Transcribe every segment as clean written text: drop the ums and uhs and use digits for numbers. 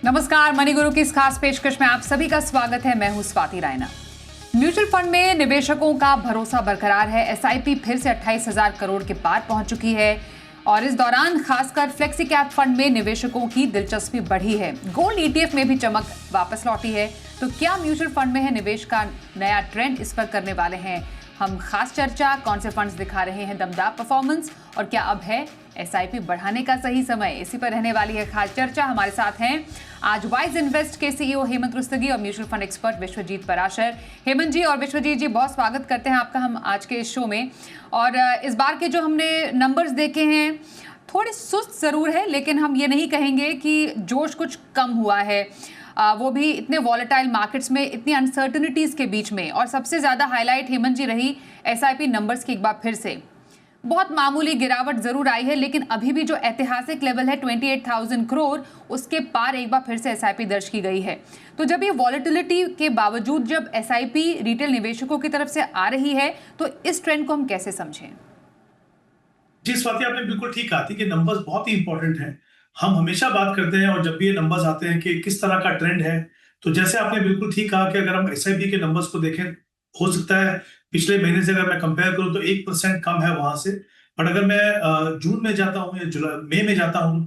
नमस्कार, मनी गुरु की इस खास पेशकश में आप सभी का स्वागत है। मैं हूं स्वाति रायना। म्यूचुअल फंड में निवेशकों का भरोसा बरकरार है। एसआईपी फिर से 28,000 करोड़ के पार पहुंच चुकी है और इस दौरान खासकर फ्लेक्सी कैप फंड में निवेशकों की दिलचस्पी बढ़ी है। गोल्ड ईटीएफ में भी चमक वापस लौटी है। तो क्या म्यूचुअल फंड में है निवेश का नया ट्रेंड, इस पर करने वाले हैं हम खास चर्चा। कौन से फंड्स दिखा रहे हैं दमदार परफॉर्मेंस और क्या अब है एसआईपी बढ़ाने का सही समय, इसी पर रहने वाली है खास चर्चा। हमारे साथ हैं आज वाइज इन्वेस्ट के सीईओ हेमंत रुस्तगी और mutual fund expert Vishwajeet Parashar. Hemant ji और विश्वजीत जी, बहुत स्वागत करते हैं आपका हम आज के इस शो में। और इस बार के जो हमने नंबर्स देखे हैं थोड़े सुस्त जरूर है, लेकिन हम ये नहीं कहेंगे कि जोश कुछ कम हुआ है, वो भी इतने वॉलेटाइल मार्केट्स में, इतनी अनसर्टनिटीज के बीच में। और सबसे ज्यादा हाईलाइट हेमंत जी रही एसआईपी नंबर्स की। एक बार फिर से बहुत मामूली गिरावट जरूर आई है, लेकिन अभी भी जो ऐतिहासिक लेवल है 28,000 करोड़, उसके पार एक बार फिर से एसआईपी दर्ज की गई है। तो जब ये वॉलेटिलिटी के बावजूद जब एसआईपी रिटेल निवेशकों की तरफ से आ रही है, तो इस ट्रेंड को हम कैसे समझें? जी स्वाति, आपने बिल्कुल ठीक कहा थी कि नंबर्स बहुत ही इंपॉर्टेंट हैं। हम हमेशा बात करते हैं और जब भी ये नंबर्स आते हैं कि किस तरह का ट्रेंड है, तो जैसे आपने बिल्कुल ठीक कहा कि अगर हम एसआईपी के नंबर्स को देखें, हो सकता है पिछले महीने से अगर मैं कंपेयर करूं तो 1% कम है वहां से। बट अगर मैं जून में जाता हूं या जुलाई मई में जाता हूं,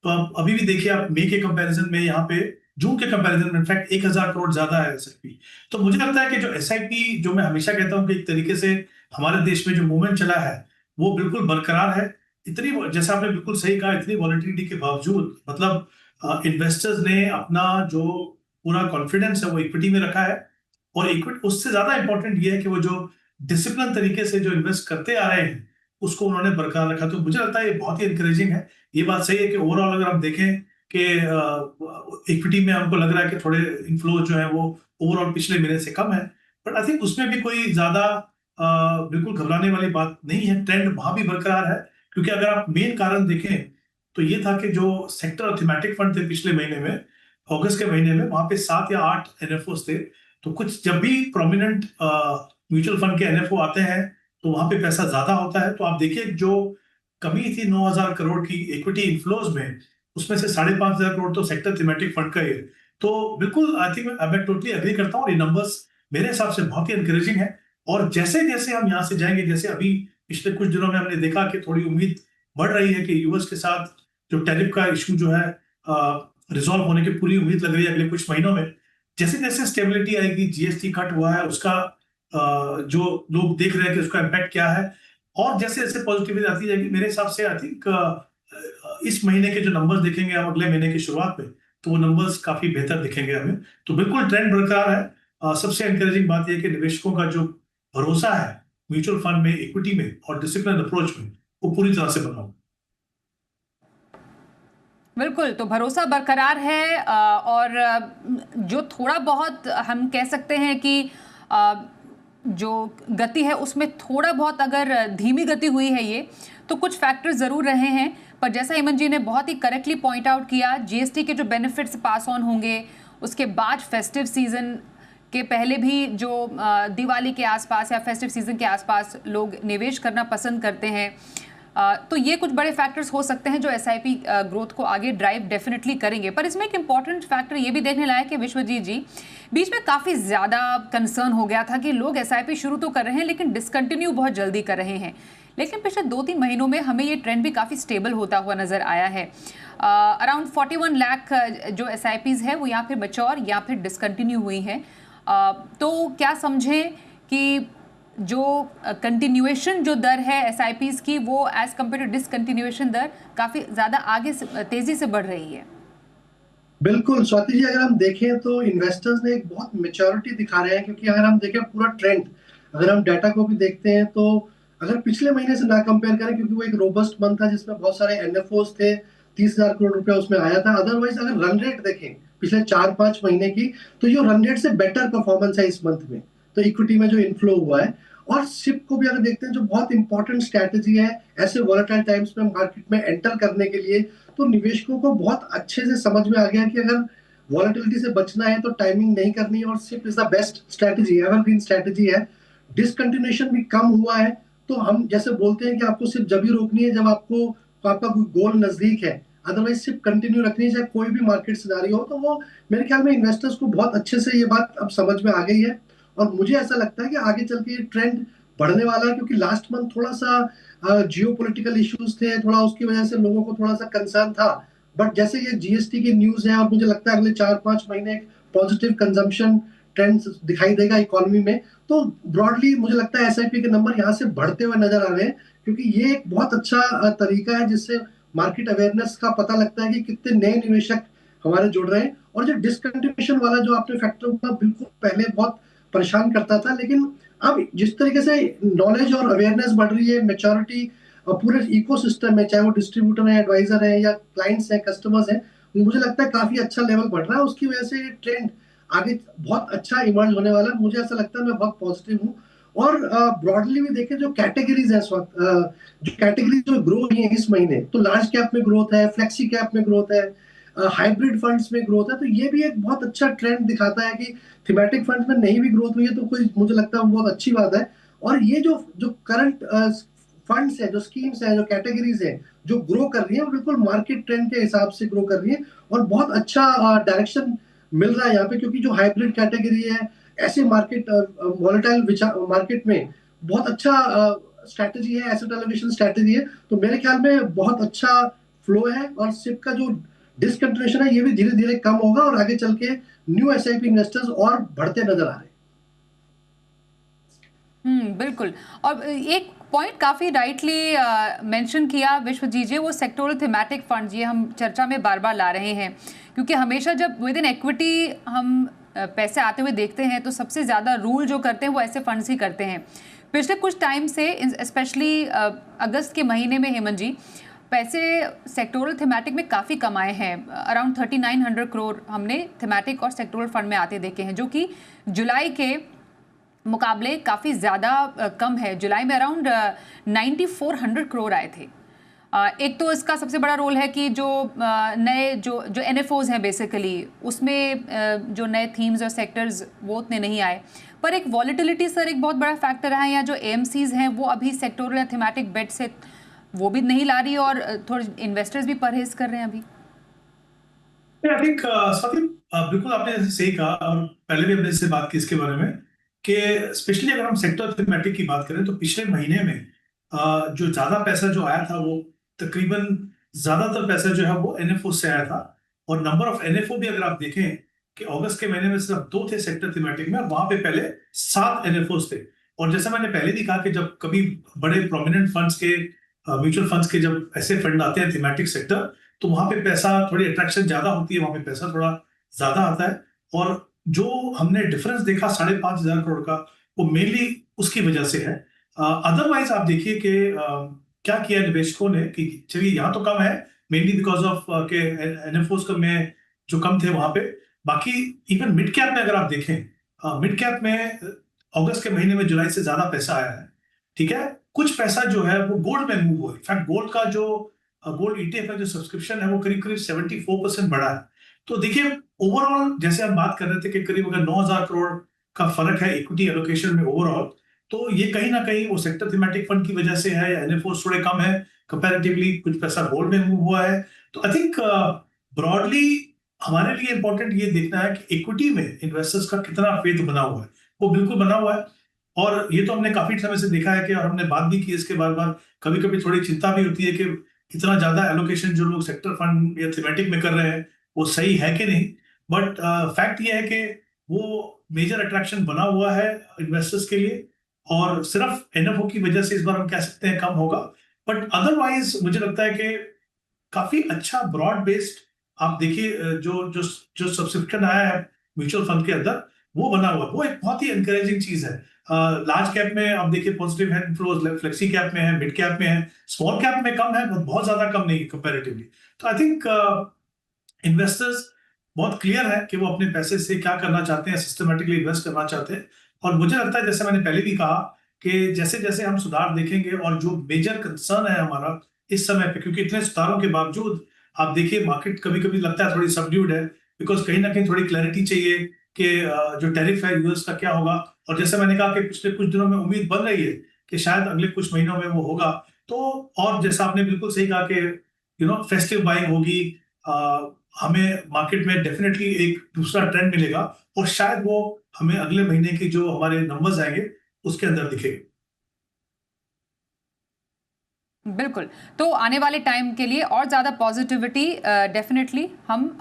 तो आप अभी भी देखिए, आप मई के कंपेरिजन में यहाँ पे जून के कंपेरिजन में इनफैक्ट 1,000 करोड़ ज्यादा है एसआईपी। तो मुझे लगता है कि जो एसआईपी, जो मैं हमेशा कहता हूँ कि एक तरीके से हमारे देश में जो मूवमेंट चला है वो बिल्कुल बरकरार है। इतनी, जैसा आपने बिल्कुल सही कहा, इतनी वॉलेटिलिटी के बावजूद मतलब इन्वेस्टर्स ने अपना जो पूरा कॉन्फिडेंस है वो इक्विटी में रखा है। और इक्विटी, उससे ज्यादा इंपॉर्टेंट ये है कि वो जो डिसिप्लिन तरीके से जो इन्वेस्ट करते आ रहे हैं उसको उन्होंने बरकरार रखा। तो मुझे लगता है ये बहुत ही इंकरेजिंग है। ये बात सही है कि ओवरऑल अगर हम देखें कि इक्विटी में हमको लग रहा है कि थोड़े इनफ्लो जो है वो ओवरऑल पिछले महीने से कम है, बट आई थिंक उसमें भी कोई ज्यादा बिल्कुल घबराने वाली बात नहीं है। ट्रेंड वहां भी बरकरार है, क्योंकि अगर आप मेन कारण देखें तो ये था कि जो सेक्टर और थीमेटिक फंड थे पिछले महीने में, अगस्त के महीने में, वहां पे 7 या 8 एनएफओस थे। तो कुछ जब भी प्रोमिनेंट म्यूचुअल फंड के एनएफओ आते हैं तो वहां पे पैसा ज्यादा होता है। तो आप देखिए, जो कमी थी 9,000 करोड़ की इक्विटी इनफ्लोज में, उसमें से 5,500 करोड़ तो सेक्टर थीमेटिक फंड का ही है। तो बिल्कुल आई थिंक मैं टोटली एग्री करता हूँ और ये नंबर्स मेरे हिसाब से बहुत ही एनकरेजिंग है। और जैसे जैसे हम यहाँ से जाएंगे, जैसे अभी पिछले कुछ दिनों में हमने देखा कि थोड़ी उम्मीद बढ़ रही है कि यूएस के साथ जो टैरिफ का इशू जो है रिजॉल्व होने की पूरी उम्मीद लग रही है अगले कुछ महीनों में। जैसे जैसे स्टेबिलिटी आएगी, जीएसटी कट हुआ है, उसका जो लोग देख रहे हैं कि उसका इम्पैक्ट क्या है, और जैसे जैसे पॉजिटिविटी आती जाएगी, मेरे हिसाब से आई थिंक इस महीने के जो नंबर्स देखेंगे हम अगले महीने की शुरुआत में, तो वो नंबर्स काफी बेहतर दिखेंगे हमें। तो बिल्कुल ट्रेंड बरकरार है। सबसे एनकरेजिंग बात यह है कि निवेशकों का जो भरोसा है म्यूचुअल फंड में, इक्विटी में और डिसिप्लिन अप्रोच में, वो पूरी तरह से बना हुआ। बिल्कुल, तो भरोसा बरकरार है और जो थोड़ा बहुत हम कह सकते हैं कि जो गति है उसमें थोड़ा बहुत अगर धीमी गति हुई है ये, तो कुछ फैक्टर्स ज़रूर रहे हैं। पर जैसा हेमंत जी ने बहुत ही करेक्टली पॉइंट आउट किया, जीएसटी के जो बेनिफिट्स पास ऑन होंगे, उसके बाद फेस्टिव सीजन के पहले भी जो दिवाली के आसपास या फेस्टिव सीजन के आसपास लोग निवेश करना पसंद करते हैं, तो ये कुछ बड़े फैक्टर्स हो सकते हैं जो एसआईपी ग्रोथ को आगे ड्राइव डेफिनेटली करेंगे। पर इसमें एक इंपॉर्टेंट फैक्टर ये भी देखने लायक है विश्वजीत जी, बीच में काफ़ी ज़्यादा कंसर्न हो गया था कि लोग एसआईपी शुरू तो कर रहे हैं लेकिन डिसकंटिन्यू बहुत जल्दी कर रहे हैं। लेकिन पिछले 2-3 महीनों में हमें ये ट्रेंड भी काफ़ी स्टेबल होता हुआ नज़र आया है। अराउंड 41 लाख जो एसआईपीज़ है वो या फिर मैच्योर या फिर डिसकंटिन्यू हुई हैं। तो क्या समझें कि जो कंटिन्यूएशन जो दर है एसआईपीज़ की, वो एज कम्पेयर टू डिसकंटिन्यूएशन दर काफ़ी ज़्यादा आगे तेज़ी से बढ़ रही है? बिल्कुल स्वाति जी, अगर हम देखें तो इन्वेस्टर्स ने एक बहुत मेच्योरिटी दिखा रहे हैं, क्योंकि अगर हम देखें पूरा ट्रेंड, अगर हम डाटा को भी देखते हैं तो अगर पिछले महीने से ना कंपेयर करें, क्योंकि वो एक रोबस्ट मंथ था जिसमें बहुत सारे एनएफओस थे, 30,000 करोड़ रुपया उसमें आया था। अदरवाइज अगर रन रेट देखें पिछले 4-5 महीने की, तो ये रन रेट से बेटर परफॉर्मेंस है इस मंथ में, तो इक्विटी में जो इनफ्लो हुआ है। और शिप को भी अगर देखते हैं, जो बहुत इंपॉर्टेंट स्ट्रैटेजी है ऐसे वोलेटाइल टाइम्स में मार्केट में एंटर करने के लिए, तो निवेशकों को बहुत अच्छे से समझ में आ गया कि अगर वॉलेटिलिटी से बचना है तो टाइमिंग नहीं करनी है, और SIP is the best strategy, evergreen strategy है। डिसकंटिन्यूएशन भी कम हुआ है। तो हम जैसे बोलते हैं कि आपको सिर्फ जब ही रोकनी है जब आपका कोई गोल नजदीक है, अदरवाइज सिर्फ कंटिन्यू रखनी, चाहे कोई भी मार्केट सिनारियो हो। तो वो मेरे ख्याल में इन्वेस्टर्स को बहुत अच्छे से ये बात अब समझ में आ गई है, और मुझे ऐसा लगता है कि आगे चल के ये ट्रेंड बढ़ने वाला है, क्योंकि लास्ट मंथ थोड़ा सा जियो पोलिटिकल इश्यूज थे, थोड़ा उसकी वजह से लोगों को थोड़ा सा कंसर्न था। बट जैसे ये जीएसटी की न्यूज है, और मुझे लगता है अगले 4-5 महीने पॉजिटिव कंजम्पशन ट्रेंड्स दिखाई देगा इकोनॉमी में, तो ब्रॉडली मुझे लगता है एसआईपी के नंबर यहाँ से बढ़ते हुए नजर आ रहे हैं, क्योंकि ये एक बहुत अच्छा तरीका है जिससे मार्केट अवेयरनेस का पता लगता है कि कितने नए निवेशक हमारे जुड़ रहे हैं। और जो डिसकंटिन्यूएशन वाला जो आपने फैक्टर था, बिल्कुल पहले बहुत परेशान करता था, लेकिन अब जिस तरीके से नॉलेज और अवेयरनेस बढ़ रही है, मेच्योरिटी पूरे इकोसिस्टम में, चाहे वो डिस्ट्रीब्यूटर है, एडवाइजर है, या क्लाइंट्स हैं, कस्टमर्स हैं, मुझे लगता है काफी अच्छा लेवल बढ़ रहा है। उसकी वजह से ट्रेंड आगे बहुत अच्छा इमर्ज होने वाला है। मुझे ऐसा लगता है, मैं बहुत पॉजिटिव हूँ। और ब्रॉडली भी देखें, जो कैटेगरीज है जो कैटेगरीज जो ग्रो हुई है इस महीने, तो लार्ज कैप में ग्रोथ है, फ्लेक्सी कैप में ग्रोथ है, हाइब्रिड फंड्स में ग्रोथ है। तो ये भी एक बहुत अच्छा ट्रेंड दिखाता है कि थीमेटिक फंड्स में नहीं भी ग्रोथ हुई है तो कोई, मुझे लगता है बहुत अच्छी बात है। और ये जो जो करंट फंड्स है, जो स्कीम्स है, जो कैटेगरीज है जो ग्रो कर रही है, वो बिल्कुल मार्केट ट्रेंड के हिसाब से ग्रो कर रही है, और बहुत अच्छा डायरेक्शन मिल रहा है यहाँ पे। क्योंकि जो हाइब्रिड कैटेगरी है, ऐसे मार्केट वॉलेटाइल मार्केट में बहुत अच्छा स्ट्रैटेजी है, एसेट एलोकेशन स्ट्रैटेजी है। तो मेरे ख्याल में बहुत अच्छा फ्लो है, और सिप का जो डिसकंटिन्यूएशन है ये भी धीरे धीरे कम होगा, और आगे चल के न्यू एसआईपी इन्वेस्टर्स और बढ़ते नजर आ रहे हैं। बिल्कुल। और एक पॉइंट काफ़ी राइटली मेंशन किया विश्वजीत जी, वो सेक्टोरल थीमेटिक फंड्स, ये हम चर्चा में बार बार ला रहे हैं, क्योंकि हमेशा जब विद इन इक्विटी हम पैसे आते हुए देखते हैं तो सबसे ज़्यादा रूल जो करते हैं वो ऐसे फंड्स ही करते हैं। पिछले कुछ टाइम से, स्पेशली अगस्त के महीने में, हेमंत जी, पैसे सेक्टोरल थीमेटिक में काफ़ी कमाए हैं। अराउंड 3900 करोड़ हमने थीमेटिक और सेक्टोरल फंड में आते देखे हैं, जो कि जुलाई के मुकाबले काफ़ी ज़्यादा कम है। जुलाई में अराउंड 9400 करोड़ आए थे। एक तो इसका सबसे बड़ा रोल है कि जो नए जो एनएफओज हैं बेसिकली, उसमें जो नए थीम्स और सेक्टर्स वो उतने नहीं आए। पर एक वॉलेटिलिटी सर एक बहुत बड़ा फैक्टर रहा है, या जो एएमसीज हैं वो अभी सेक्टोरल या थीमेटिक बेट से वो भी नहीं ला रही, और थोड़े इन्वेस्टर्स भी परहेज कर रहे हैं अभी। आई थिंक स्वाति, बिल्कुल आपने जैसे सही कहा, और पहले भी हमने इससे बात की इसके बारे में, कि स्पेशली अगर हम सेक्टर थीमेटिक की बात करें तो पिछले महीने में जो ज्यादा पैसा जो आया था, वो तकरीबन ज्यादातर पैसा जो है वो एनएफओ से आया था। और नंबर ऑफ एनएफओ भी अगर आप देखें कि अगस्त के महीने में सिर्फ 2 थे सेक्टर थीमेटिक में, और वहां पे पहले 7 एनएफओ थे। और जैसा मैंने पहले भी कहा कि जब कभी बड़े प्रोमिनेंट फंड्स के, म्यूचुअल फंड्स के जब ऐसे फंड आते हैं थीमेटिक सेक्टर, तो वहां पे पैसा थोड़ी अट्रैक्शन ज्यादा होती है, वहां पे पैसा थोड़ा ज्यादा आता है। और जो हमने डिफरेंस देखा 5,500 करोड़ का, वो मेनली उसकी वजह से है। अदरवाइज आप देखिए कि क्या किया निवेशकों ने, कि चलिए यहाँ तो कम है, मेनली बिकॉज ऑफ के एनएफओस में जो कम थे वहां पे। बाकी इवन मिड कैप में अगर आप देखें, मिड कैप में अगस्त के महीने में जुलाई से ज्यादा पैसा आया है। ठीक है, कुछ पैसा जो है वो गोल्ड में मूव हुआ। इनफैक्ट गोल्ड का जो गोल्ड ईटीएफ का जो सब्सक्रिप्शन है वो करीब करीब 74% बढ़ा है। तो देखिए, ओवरऑल जैसे हम बात कर रहे थे कि करीब अगर 9,000 करोड़ का फर्क है इक्विटी एलोकेशन में ओवरऑल, तो ये कहीं ना कहीं वो सेक्टर थीमेटिक फंड की वजह से है, या एनएफओ थोड़े कम है कंपैरेटिवली, कुछ पैसा गोल्ड में मूव हुआ है। तो आई थिंक ब्रॉडली हमारे लिए इंपॉर्टेंट ये देखना है कि इक्विटी में इन्वेस्टर्स का कितना फेथ बना हुआ है। वो बिल्कुल बना हुआ है, और ये तो हमने काफी समय से देखा है कि, और हमने बात भी की इसके बार बार, कभी कभी थोड़ी चिंता भी होती है कि इतना ज्यादा एलोकेशन जो लोग सेक्टर फंड या थीमेटिक में कर रहे हैं वो सही है कि नहीं। बट फैक्ट ये है कि वो मेजर अट्रैक्शन बना हुआ है इन्वेस्टर्स के लिए, और सिर्फ एनएफओ की वजह से इस बार हम कह सकते हैं कम होगा। बट अदरवाइज मुझे लगता है कि काफी अच्छा ब्रॉड बेस्ड, आप देखिए जो जो जो सब्सक्रिप्शन आया है म्यूचुअल फंड के अंदर, वो बना हुआ, वो एक बहुत ही एनकरेजिंग चीज है। लार्ज कैप में आप देखिए पॉजिटिव है इनफ्लोज, फ्लेक्सी कैप में है, मिड कैप में है, स्मॉल कैप में कम है, बहुत ज्यादा कम नहीं कंपैरेटिवली। तो आई थिंक इन्वेस्टर्स बहुत क्लियर है कि वो अपने पैसे से क्या करना चाहते हैं, सिस्टमेटिकली इन्वेस्ट करना चाहते हैं। और मुझे लगता है, जैसे मैंने पहले भी कहा, कि जैसे जैसे हम सुधार देखेंगे, और जो मेजर कंसर्न है हमारा इस समय पे, क्योंकि इतने सुधारों के बावजूद आप देखिए मार्केट कभी कभी लगता है थोड़ी सबड्यूड है, बिकॉज कहीं ना कहीं थोड़ी क्लैरिटी चाहिए कि जो टैरिफ है यूएस का क्या होगा। और जैसे मैंने कहा कि पिछले कुछ दिनों में उम्मीद बन रही है कि शायद अगले कुछ महीनों में वो होगा। तो और जैसा आपने बिल्कुल सही कहा कि फेस्टिव बाइंग होगी, हमें मार्केट में डेफिनेटली एक दूसरा ट्रेंड मिलेगा और शायद वो हमें अगले महीने के जो हमारे नंबर्स आएंगे उसके अंदर दिखेगा। बिल्कुल। तो आने वाले टाइम के लिए और ज़्यादा पॉजिटिविटी डेफिनेटली हम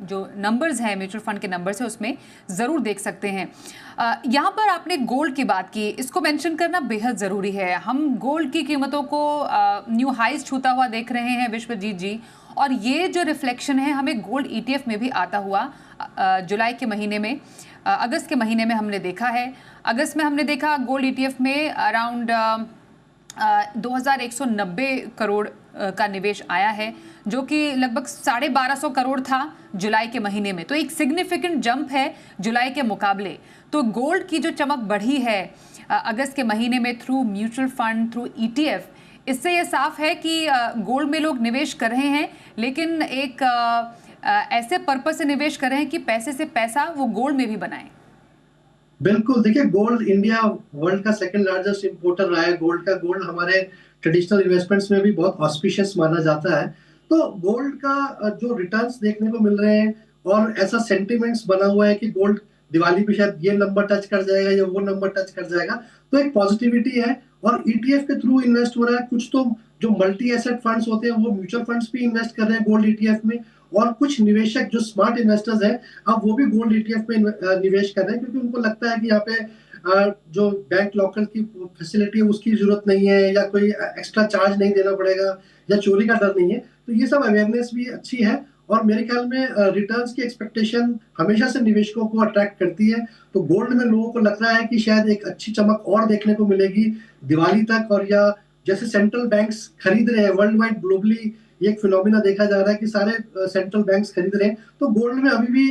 जो नंबर्स हैं म्यूचुअल फंड के नंबर्स हैं उसमें ज़रूर देख सकते हैं। यहाँ पर आपने गोल्ड की बात की, इसको मेंशन करना बेहद ज़रूरी है। हम गोल्ड की कीमतों को न्यू हाइज छूता हुआ देख रहे हैं विश्वजीत जी, और ये जो रिफ्लेक्शन है हमें गोल्ड ETF में भी आता हुआ जुलाई के महीने में, अगस्त के महीने में हमने देखा है। अगस्त में हमने देखा गोल्ड ETF में अराउंड 2190 करोड़ का निवेश आया है, जो कि लगभग 1250 करोड़ था जुलाई के महीने में। तो एक सिग्निफिकेंट जंप है जुलाई के मुकाबले। तो गोल्ड की जो चमक बढ़ी है अगस्त के महीने में through mutual fund, through ETF, इससे ये साफ है कि गोल्ड में लोग निवेश कर रहे हैं, लेकिन एक ऐसे पर्पस से निवेश कर रहे हैं कि पैसे से पैसा वो गोल्ड में भी बनाएं। बिल्कुल, देखिए गोल्ड इंडिया वर्ल्ड का सेकंड लार्जेस्ट इंपोर्टर रहा है गोल्ड का। गोल्ड हमारे ट्रेडिशनल इन्वेस्टमेंट्स में भी बहुत ऑस्पिशियस माना जाता है। तो गोल्ड का जो रिटर्न्स देखने को मिल रहे हैं और ऐसा सेंटिमेंट्स बना हुआ है कि गोल्ड दिवाली पे शायद ये नंबर टच कर जाएगा या वो नंबर टच कर जाएगा, तो एक पॉजिटिविटी है। और ETF के थ्रू इन्वेस्ट हो रहा है। कुछ तो जो मल्टी एसेट फंड्स होते हैं वो म्यूचुअल फंड्स भी इन्वेस्ट कर रहे हैं गोल्ड ETF में, और कुछ निवेशक जो स्मार्ट इन्वेस्टर्स हैं अब वो भी गोल्ड ETF में निवेश कर रहे हैं, क्योंकि उनको लगता है कि यहाँ पे जो बैंक लॉकर की फैसिलिटी है उसकी जरूरत नहीं है, या कोई एक्स्ट्रा चार्ज नहीं देना पड़ेगा, या चोरी का डर नहीं है। तो ये सब अवेयरनेस भी अच्छी है, और मेरे ख्याल में रिटर्न्स की एक्सपेक्टेशन हमेशा से निवेशकों को अट्रैक्ट करती है। तो गोल्ड में लोगों को लग रहा है कि शायद एक अच्छी चमक और देखने को मिलेगी दिवाली तक, और या जैसे सेंट्रल बैंक्स खरीद रहे हैं वर्ल्ड वाइड ग्लोबली, ये एक फिनोमिना देखा जा रहा है कि सारे सेंट्रल बैंक्स खरीद रहे हैं। तो गोल्ड में अभी भी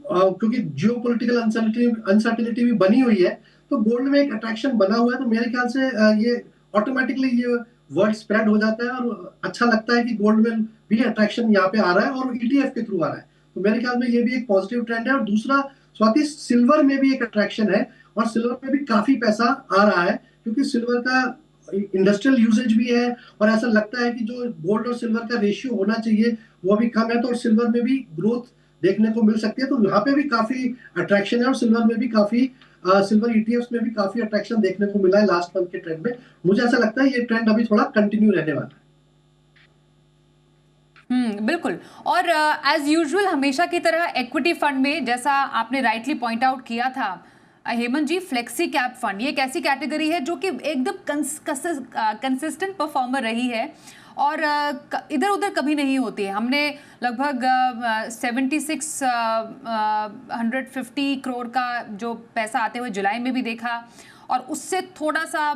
क्योंकि जियोपॉलिटिकल अनसर्टेनिटी भी बनी हुई है, तो गोल्ड में एक अट्रैक्शन बना हुआ है। तो मेरे ख्याल से ये ऑटोमेटिकली ये वर्ड स्प्रेड हो जाता है, और अच्छा लगता है कि गोल्ड में भी अट्रैक्शन यहाँ पे आ रहा है और ETF के थ्रू आ रहा है। तो मेरे ख्याल में ये भी एक पॉजिटिव ट्रेंड है। और दूसरा स्वाति, सिल्वर में भी एक अट्रैक्शन है, और सिल्वर में भी काफी पैसा आ रहा है, क्योंकि सिल्वर का इंडस्ट्रियल यूसेज भी है, और ऐसा लगता है कि जो गोल्ड और सिल्वर का रेशियो होना चाहिए वो भी कम है, तो सिल्वर में भी ग्रोथ देखने को मिल सकती है। तो यहाँ पे भी काफी अट्रैक्शन है, और सिल्वर में भी काफी सिल्वर ETFs में भी काफी अट्रैक्शन देखने को मिला है लास्ट मंथ के ट्रेंड में। मुझे ऐसा लगता है ये ट्रेंड अभी थोड़ा कंटिन्यू रहने वाला है। बिल्कुल। और एज यूजुअल हमेशा की तरह इक्विटी फंड में, जैसा आपने राइटली पॉइंट आउट किया था हेमंत जी, फ्लेक्सी कैप फंड ये एक ऐसी कैटेगरी है जो कि एकदम कंसिस्टेंट परफॉर्मर रही है और इधर उधर कभी नहीं होती है। हमने लगभग 7650 करोड़ का जो पैसा आते हुए जुलाई में भी देखा, और उससे थोड़ा सा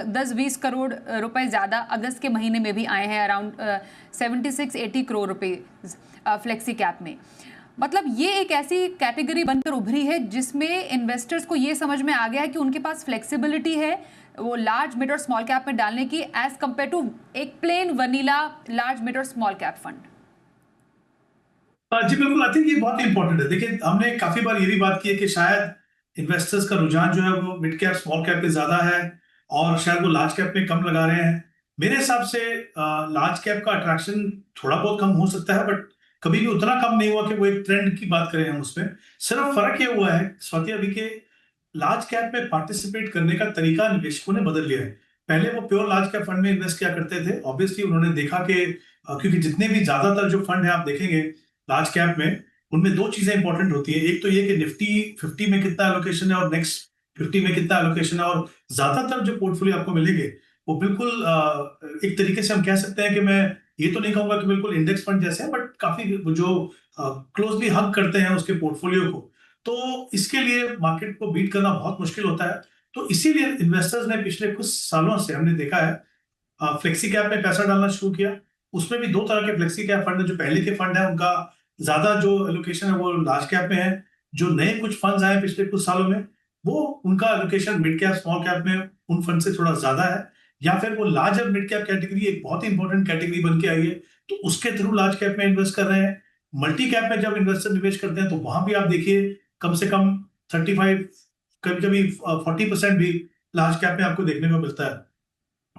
10-20 करोड़ रुपए ज़्यादा अगस्त के महीने में भी आए हैं, अराउंड 76-80 करोड़ रुपए फ्लेक्सी कैप में। मतलब ये एक ऐसी कैटेगरी बनकर उभरी है जिसमें इन्वेस्टर्स को ये समझ में आ गया है कि उनके पास फ्लेक्सिबिलिटी है वो लार्ज मिड और स्मॉल कैप में डालने की, एज कंपेयर टू एक प्लेन वनीला लार्ज मिड और स्मॉल कैप फंड। जी बिल्कुल, आई थिंक ये बहुत इंपॉर्टेंट है। देखिए, हमने काफी बार ये भी बात की है कि शायद इन्वेस्टर्स का रुझान जो है वो मिड कैप स्मॉल कैप पे ज्यादा है, और शायद वो लार्ज कैप में कम लगा रहे हैं। मेरे हिसाब से लार्ज कैप का अट्रैक्शन थोड़ा बहुत कम हो सकता है, बट कभी भी उतना कम नहीं हुआ कि वो एक ट्रेंड की बात करें हम उसमें। सिर्फ फर्क ये हुआ है स्वाति अभी के लार्ज कैप में पार्टिसिपेट करने का तरीका निवेशकों ने बदल लिया है। पहले वो प्योर लार्ज कैप फंड में इन्वेस्ट किया करते थे। ऑब्वियसली उन्होंने देखा कि क्योंकि जितने भी ज्यादातर जो फंड है आप देखेंगे लार्ज कैप में, उनमें दो चीजें इंपॉर्टेंट होती है। एक तो ये कि निफ्टी 50 में कितना एलोकेशन है और नेक्स्ट 50 में कितना एलोकेशन है, और ज्यादातर जो पोर्टफोलियो आपको मिलेंगे वो बिल्कुल एक तरीके से हम कह सकते हैं कि मैं ये तो नहीं कहूंगा कि बिल्कुल इंडेक्स फंड जैसे है, बट काफी जो क्लोजली हग करते हैं उसके पोर्टफोलियो को। तो इसके लिए मार्केट को बीट करना बहुत मुश्किल होता है। तो इसीलिए इन्वेस्टर्स ने पिछले कुछ सालों से हमने देखा है फ्लेक्सी कैप में पैसा डालना शुरू किया। उसमें भी दो तरह के फ्लेक्सी कैप फंड है। जो पहले के फंड है उनका ज्यादा जो एलोकेशन है वो लार्ज कैप में है। जो नए कुछ फंड्स आए पिछले कुछ सालों में वो उनका allocation mid cap small cap में उन फंड से थोड़ा ज्यादा है, या फिर वो लार्ज और मिड कैप कैटेगरी एक बहुत ही इंपॉर्टेंट कैटेगरी बन के आई है तो उसके थ्रू लार्ज कैप में इन्वेस्ट कर रहे हैं। मल्टी कैप में जब इन्वेस्टर निवेश करते हैं तो वहां भी आप देखिए कम से कम 35 कभी कभी 40% भी लार्ज कैप में आपको देखने को मिलता है।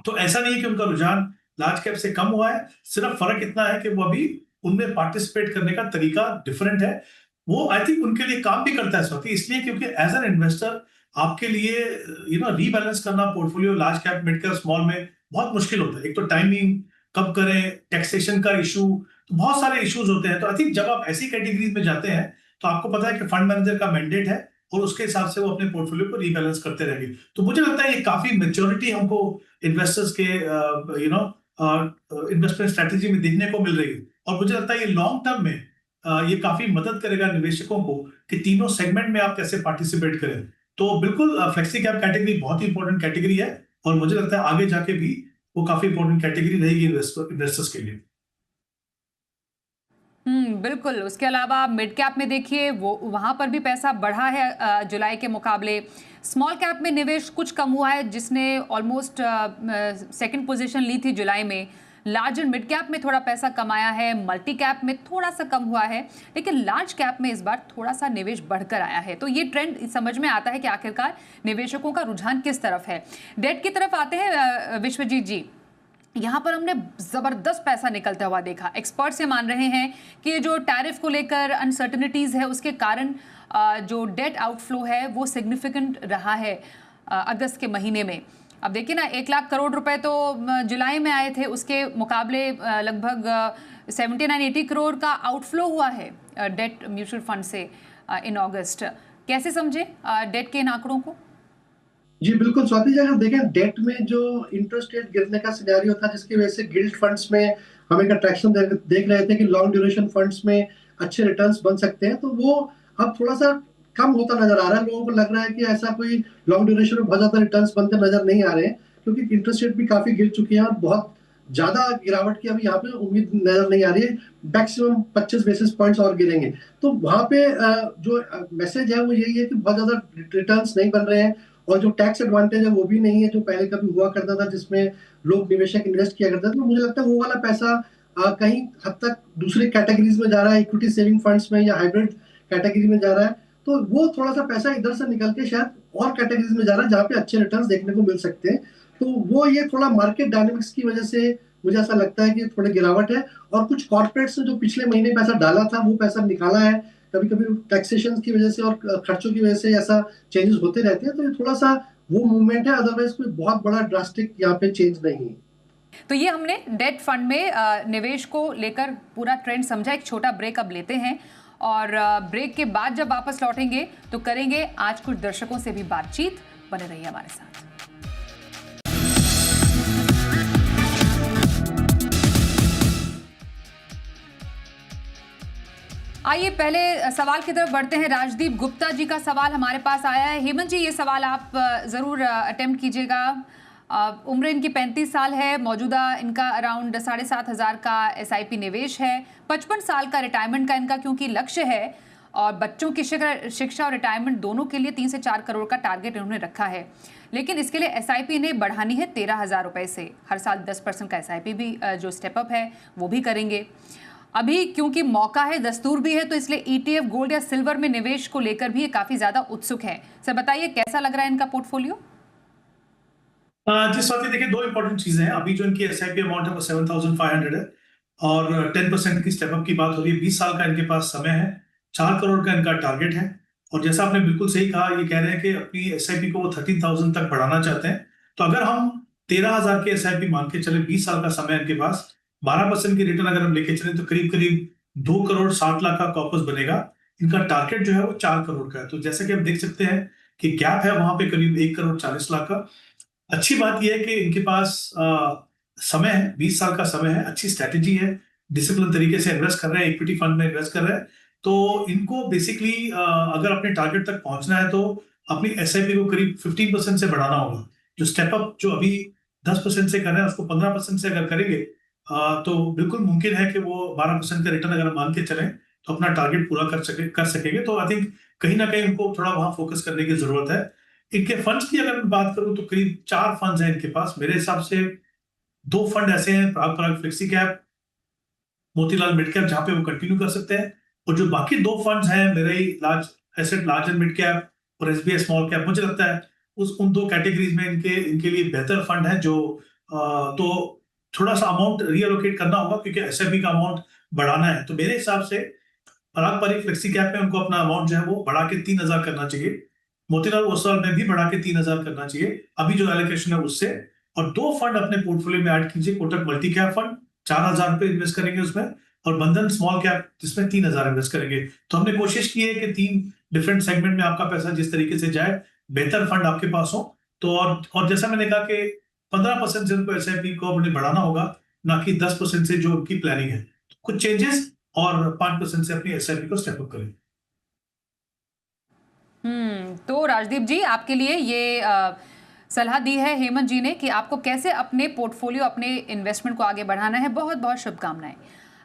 तो ऐसा नहीं है कि उनका रुझान लार्ज कैप से कम हुआ है, सिर्फ फर्क इतना है कि वो अभी उनमें पार्टिसिपेट करने का तरीका डिफरेंट है। वो आई थिंक उनके लिए काम भी करता है स्वाति, इसलिए क्योंकि एज एन इन्वेस्टर आपके लिए रीबैलेंस करना portfolio large cap, mid cap, small में बहुत मुश्किल होता है। एक तो टाइमिंग कब करें, टैक्सेशन का इशू, तो बहुत सारे इश्यूज होते हैं। तो आई थिंक जब आप ऐसी कैटेगरीज में जाते हैं तो आपको पता है कि फंड मैनेजर का मैंडेट है और उसके हिसाब से वो अपने पोर्टफोलियो को रीबैलेंस करते रहेंगे। तो मुझे लगता है ये काफी मेच्योरिटी हमको इन्वेस्टर्स के इन्वेस्टमेंट स्ट्रेटेजी में देखने को मिल रही है। और मुझे लगता है ये लॉन्ग टर्म में ये काफी मदद करेगा निवेशकों को कि तीनों सेगमेंट में आप कैसे पार्टिसिपेट करें। तो बिल्कुल फ्लेक्सी कैप कैटेगरी बहुत ही इंपॉर्टेंट कैटेगरी है और मुझे लगता है आगे जाके भी वो काफी इंपॉर्टेंट कैटेगरी रहेगी इन्वेस्टर्स के लिए। बिल्कुल। उसके अलावा मिड कैप में देखिए वो वहाँ पर भी पैसा बढ़ा है जुलाई के मुकाबले। स्मॉल कैप में निवेश कुछ कम हुआ है, जिसने ऑलमोस्ट सेकंड पोजीशन ली थी जुलाई में। लार्ज एंड मिड कैप में थोड़ा पैसा कमाया है, मल्टी कैप में थोड़ा सा कम हुआ है, लेकिन लार्ज कैप में इस बार थोड़ा सा निवेश बढ़कर आया है। तो ये ट्रेंड समझ में आता है कि आखिरकार निवेशकों का रुझान किस तरफ है। डेट की तरफ आते हैं विश्वजीत जी। यहाँ पर हमने ज़बरदस्त पैसा निकलता हुआ देखा। एक्सपर्ट्स ये मान रहे हैं कि जो टैरिफ को लेकर अनसर्टनिटीज़ है उसके कारण जो डेट आउटफ्लो है वो सिग्निफिकेंट रहा है अगस्त के महीने में। अब देखिए ना, 1 लाख करोड़ रुपए तो जुलाई में आए थे, उसके मुकाबले लगभग 79-80 करोड़ का आउटफ्लो हुआ है डेट म्यूचुअल फंड से इन अगस्त। कैसे समझे डेट के इन आंकड़ों को? जी बिल्कुल स्वाति जी, अगर देखें डेट में जो इंटरेस्ट रेट गिरने का सिनेरियो था जिसकी वजह से गिल्ड फंड्स में हम एक अट्रैक्शन देख रहे थे कि लॉन्ग ड्यूरेशन फंड्स में अच्छे रिटर्न्स बन सकते हैं, तो वो अब थोड़ा सा कम होता नजर आ रहा है। लोगों को लग रहा है कि ऐसा कोई लॉन्ग ड्यूरेशन में बहुत ज्यादा रिटर्न्स बनते नजर नहीं आ रहे हैं, क्योंकि इंटरेस्ट रेट भी काफी गिर चुकी है और बहुत ज्यादा गिरावट की अभी यहाँ पे उम्मीद नजर नहीं आ रही है। मैक्सिमम 25 बेसिस पॉइंट्स और गिरेंगे। तो वहां पे जो मैसेज है वो यही है कि बहुत ज्यादा रिटर्न्स नहीं बन रहे हैं और जो टैक्स एडवांटेज है वो भी नहीं है जो पहले कभी हुआ करता था, जिसमें लोग निवेशक इन्वेस्ट किया करते थे। तो मुझे लगता है वो वाला पैसा कहीं हद तक दूसरी कैटेगरीज में जा रहा है, इक्विटी सेविंग फंड्स में या हाइब्रिड कैटेगरी में जा रहा है। तो वो थोड़ा सा पैसा इधर से निकल के शायद और कैटेगरीज में जा रहा है जहाँ पे अच्छे रिटर्न्स देखने को मिल सकते हैं। तो वो ये थोड़ा मार्केट डायनेमिक्स की वजह से मुझे ऐसा लगता है कि थोड़ी गिरावट है। और कुछ कॉर्पोरेट्स ने जो पिछले महीने पैसा डाला था वो पैसा निकाला है, कभी कभी टैक्सेशन की वजह से और खर्चों की वजह से ऐसा चेंजेस होते रहते हैं। तो ये थोड़ा सा वो मूवमेंट है, अदरवाइज कोई बहुत बड़ा ड्रास्टिक यहाँ पे चेंज नहीं है। तो ये हमने डेट फंड में निवेश को लेकर पूरा ट्रेंड समझा। एक छोटा ब्रेक अब लेते हैं और ब्रेक के बाद जब वापस लौटेंगे तो करेंगे आज कुछ दर्शकों से भी बातचीत। बने रहिए हमारे साथ। आइए पहले सवाल की तरफ बढ़ते हैं। राजदीप गुप्ता जी का सवाल हमारे पास आया है। हेमंत जी, ये सवाल आप जरूर अटेम्प्ट कीजिएगा। उम्र इनकी 35 साल है, मौजूदा इनका अराउंड 7,500 का SIP निवेश है। 55 साल का रिटायरमेंट का इनका क्योंकि लक्ष्य है और बच्चों की शिक्षा और रिटायरमेंट दोनों के लिए 3 से 4 करोड़ का टारगेट इन्होंने रखा है। लेकिन इसके लिए SIP इन्हें बढ़ानी है 13,000 रुपए से। हर साल 10% का SIP भी जो स्टेपअप है वो भी करेंगे। अभी क्योंकि मौका है, दस्तूर भी है, तो इसलिए ETF, गोल्ड या सिल्वर में निवेश को लेकर भी काफी ज्यादा उत्सुक है। सर बताइए कैसा लग रहा है इनका पोर्टफोलियो? जिस बात देखिए, दो इंपॉर्टेंट चीजें हैं। अभी जो इनकी SIP अमाउंट है वो 7,500 है और 10% की स्टेपअप की बात हो रही है। 20 साल का इनके पास समय है, 4 करोड़ का इनका टारगेट है। और जैसा आपने बिल्कुल सही कहा, ये कह रहे हैं कि अपनी SIP को वो 13,000 तक बढ़ाना चाहते हैं। तो अगर हम 13,000 की SIP मान के चले, 20 साल का समय इनके पास, 12% की रिटर्न अगर हम लेके चले तो करीब करीब 2 करोड़ 60 लाख का कॉर्पस बनेगा। इनका टारगेट जो है वो 4 करोड़ का है। तो जैसे कि आप देख सकते हैं कि गैप है वहां पे करीब 1 करोड़ 40 लाख का। अच्छी बात यह है कि इनके पास समय है, 20 साल का समय है, अच्छी स्ट्रेटेजी है, डिसिप्लिन तरीके से इन्वेस्ट कर रहे हैं, इक्विटी फंड में इन्वेस्ट कर रहे हैं। तो इनको बेसिकली अगर अपने टारगेट तक पहुंचना है तो अपनी SIP को करीब 15% से बढ़ाना होगा। जो स्टेपअप जो अभी 10% से कर रहे हैं उसको 15% से अगर करेंगे तो बिल्कुल मुमकिन है कि वो 12% का रिटर्न अगर मान के चलें तो अपना टारगेट पूरा कर सकेंगे। तो आई थिंक कहीं ना कहीं उनको थोड़ा वहां फोकस करने की जरूरत है। इनके फंड्स की अगर मैं बात करूं तो करीब 4 फंड्स हैं इनके पास। मेरे हिसाब से 2 फंड ऐसे हैं, Parag flexi cap, Motilal mid cap, जहां पे वो कंटिन्यू कर सकते हैं। और जो बाकी 2 फंड्स हैं, मेरे ही large asset, large and mid cap और SBI स्मॉल कैप, मुझे लगता है उन 2 कैटेगरीज में इनके लिए बेहतर फंड है। जो तो थोड़ा सा अमाउंट रीअलोकेट करना होगा, क्योंकि एसआईपी का अमाउंट बढ़ाना है। तो मेरे हिसाब से पराग पारिक फ्लेक्सी कैप में उनको अपना अमाउंट जो है वो बढ़ा के 3,000 करना चाहिए। मोतीलाल ओसवाल में भी बढ़ा के 3,000 करना चाहिए अभी जो एलोकेशन है उससे। और 2 फंड अपने पोर्टफोलियो में ऐड कीजिए। कोटक मल्टी कैप फंड 4,000 रुपए इन्वेस्ट करेंगे उसमें, और बंधन स्मॉल कैप जिसमें 3,000 इन्वेस्ट करेंगे। तो हमने कोशिश की है कि 3 डिफरेंट सेगमेंट में आपका पैसा जिस तरीके से जाए, बेहतर फंड आपके पास हो। तो और जैसा मैंने कहा कि 15% से उनको एसआईपी को अपने बढ़ाना होगा, ना कि 10% से जो उनकी प्लानिंग है। कुछ चेंजेस और 5% से अपनी एसआईपी को स्टेप अप करें। तो राजदीप जी, आपके लिए ये सलाह दी है हेमंत जी ने कि आपको कैसे अपने पोर्टफोलियो, अपने इन्वेस्टमेंट को आगे बढ़ाना है। बहुत बहुत शुभकामनाएं।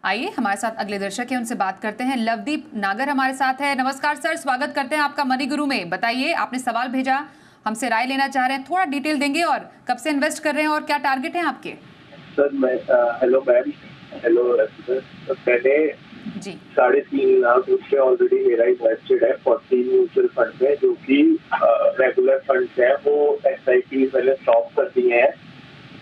आइए हमारे साथ अगले दर्शक है, उनसे बात करते हैं। लवदीप नागर हमारे साथ है। नमस्कार सर, स्वागत करते हैं आपका मनी गुरु में। बताइए, आपने सवाल भेजा, हमसे राय लेना चाह रहे हैं, थोड़ा डिटेल देंगे और कब से इन्वेस्ट कर रहे हैं और क्या टारगेट है आपके? सर मैं हेलो मैम, हेलो सर। मैंने जी 3.5 लाख रुपए ऑलरेडी मेरा इन्वेस्टेड है 14 म्यूचुअल फंड में, जो कि रेगुलर फंड्स है। वो एसआईपी मैंने स्टॉप कर दिए हैं,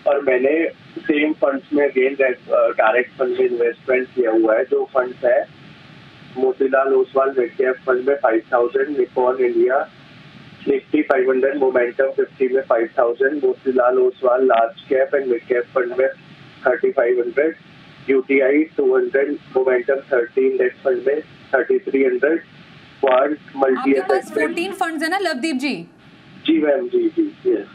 और मैंने सेम फंड्स में अगेन डायरेक्ट फंड में इन्वेस्टमेंट किया हुआ है। जो फंड्स है Motilal Oswal mid cap fund में 5,000, निपॉन इंडिया निफ्टी 500 मोमेंटम 50 में 5,000, Motilal Oswal large cap and mid cap fund में 3,500, यूटीआई 200 मोमेंटम 30 इंडेक्स फंड में 3,300, क्वांट मल्टी आपके पास एसेट 14 फंड्स है ना लवदीप जी? जी मैम, जी जी यस।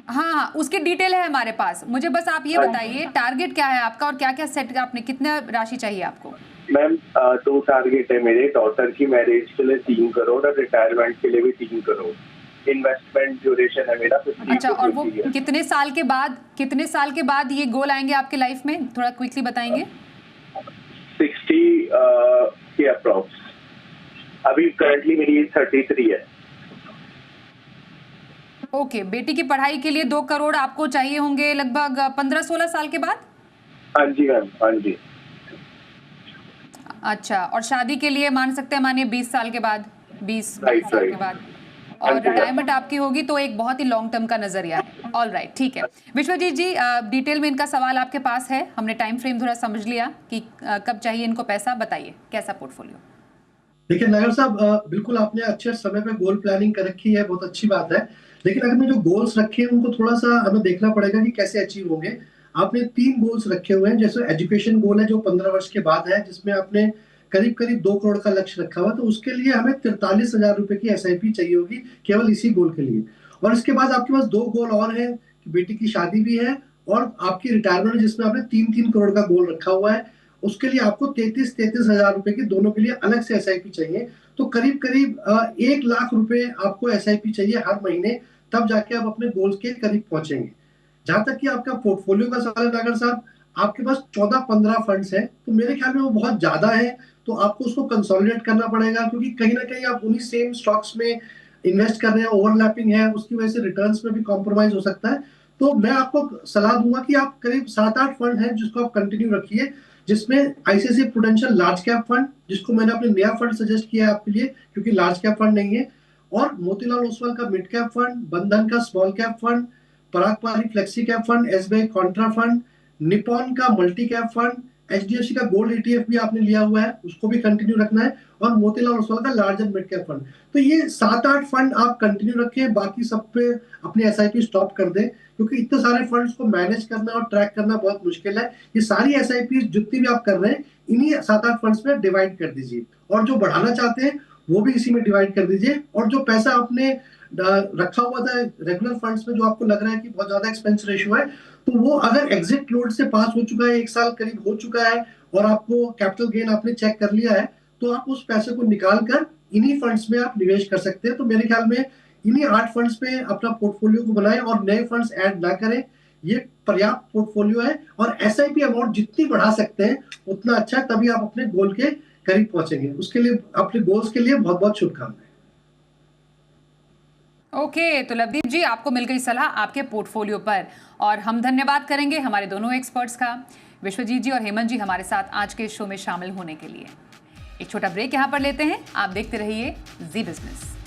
हाँ, उसकी डिटेल है हमारे पास। मुझे बस आप ये बताइए, टारगेट क्या है आपका और क्या क्या सेट आपने, कितना राशि चाहिए आपको? मैम 2 टारगेट है मेरे। डॉटर की मैरिज के लिए 3 करोड़ और रिटायरमेंट के लिए भी 3 करोड़। इन्वेस्टमेंट ड्यूरेशन है मेरा 50 अच्छा, और वो 50 years। कितने साल के बाद ये गोल आएंगे आपके लाइफ में, थोड़ा क्विकली बताएंगे? 60 के अप्रॉक्स। अभी करंटली मेरी एज 33 है। ओके, बेटी की पढ़ाई के लिए 2 करोड़ आपको चाहिए होंगे लगभग 15-16 साल के बाद? हाँ जी मैम, हाँ जी। अच्छा, और शादी के लिए मान सकते हैं, मानिए 20 साल के बाद, 20 Right, साल के right। बाद, और रिटायरमेंट आपकी होगी तो एक बहुत ही लॉन्ग टर्म का नजरिया है। ऑल राइट, ठीक है। विश्वजीत जी, डिटेल में इनका सवाल आपके पास है, हमने टाइम फ्रेम थोड़ा समझ लिया कि कब चाहिए इनको पैसा। बताइए कैसा पोर्टफोलियो? देखिए नागर साहब, बिल्कुल आपने अच्छे समय पे गोल प्लानिंग कर रखी है, बहुत अच्छी बात है। लेकिन अगर मैं जो गोल्स रखे हैं उनको थोड़ा सा हमें देखना पड़ेगा कि कैसे अचीव होंगे। आपने 3 गोल्स रखे हुए हैं। जैसे एजुकेशन गोल है जो 15 वर्ष के बाद है, जिसमें आपने करीब करीब 2 करोड़ का लक्ष्य रखा हुआ, तो उसके लिए हमें 43,000 रुपए की एसआईपी चाहिए होगी केवल इसी गोल के लिए। और इसके बाद आपके पास 2 गोल और हैं कि बेटी की शादी भी है और आपकी रिटायरमेंट, जिसमें आपने 3-3 करोड़ का गोल रखा हुआ है। उसके लिए आपको 33,000 रुपए की दोनों के लिए अलग से एसआईपी चाहिए। तो करीब करीब 1 लाख रुपए आपको एसआईपी चाहिए हर महीने, तब जाके आप अपने गोल्स के करीब पहुंचेंगे। जहां तक कि आपका पोर्टफोलियो का सवाल है नागर साहब, आपके पास 14-15 फंड्स हैं, तो मेरे ख्याल में वो बहुत ज्यादा है। तो आपको उसको कंसोलिडेट करना पड़ेगा, क्योंकि कहीं ना कहीं आप उन्हीं सेम स्टॉक्स में इन्वेस्ट कर रहे हैं, ओवरलैपिंग है, उसकी वजह से रिटर्न्स में भी कॉम्प्रोमाइज हो सकता है। तो मैं आपको सलाह दूंगा कि आप करीब 7-8 फंड हैं जिसको आप कंटिन्यू रखिए, जिसमें ICICI prudential large cap fund, जिसको मैंने अपने नया फंड सजेस्ट किया है आपके लिए, क्योंकि लार्ज कैप फंड नहीं है, और मोतीलाल ओसवाल का मिड कैप फंड, बंधन का small cap fund, Parag Parikh flexi cap fund, SBI contra fund, Nippon का मल्टी कैप फंड, एचडीएफसी का गोल्ड ईटीएफ भी आपने लिया हुआ है, उसको भी कंटिन्यू रखना है, और मोतीलाल ओसवाल का large and mid cap fund. तो ये 7-8 फंड आप कंटिन्यू रखें, बाकी सब पे अपनी एसआईपी स्टॉप कर दें, क्योंकि इतने सारे फंड्स को मैनेज करना और ट्रैक करना बहुत मुश्किल है। ये सारी एसआईपी जितनी भी आप कर रहे हैं, इन्हीं 7-8 फंड्स में डिवाइड कर दीजिए, और जो बढ़ाना चाहते हैं वो भी इसी में डिवाइड कर दीजिए। और जो पैसा आपने रखा हुआ था रेगुलर फंड्स में, जो आपको लग रहा है कि बहुत ज्यादा एक्सपेंस रेशियो है, तो वो अगर एग्जिट लोड से पास हो चुका है, 1 साल करीब हो चुका है, और आपको कैपिटल गेन आपने चेक कर लिया है, तो आप उस पैसे को निकाल कर इन्हीं फंड्स में आप निवेश कर सकते हैं। तो मेरे ख्याल में इन्हीं 8 फंड्स पे अपना पोर्टफोलियो को बनाएं और नए फंड्स ऐड ना करें। ये पर्याप्त पोर्टफोलियो है, और एसआईपी अमाउंट जितनी बढ़ा सकते हैं उतना अच्छा है, तभी आप अपने गोल के करीब पहुंचेंगे। उसके लिए, अपने गोल्स के लिए बहुत बहुत शुभकामनाएं। ओके, तो लवदीप जी, आपको मिल गई सलाह आपके पोर्टफोलियो पर, और हम धन्यवाद करेंगे हमारे दोनों एक्सपर्ट्स का, विश्वजीत जी और हेमंत जी, हमारे साथ आज के शो में शामिल होने के लिए। एक छोटा ब्रेक यहाँ पर लेते हैं, आप देखते रहिए जी बिजनेस।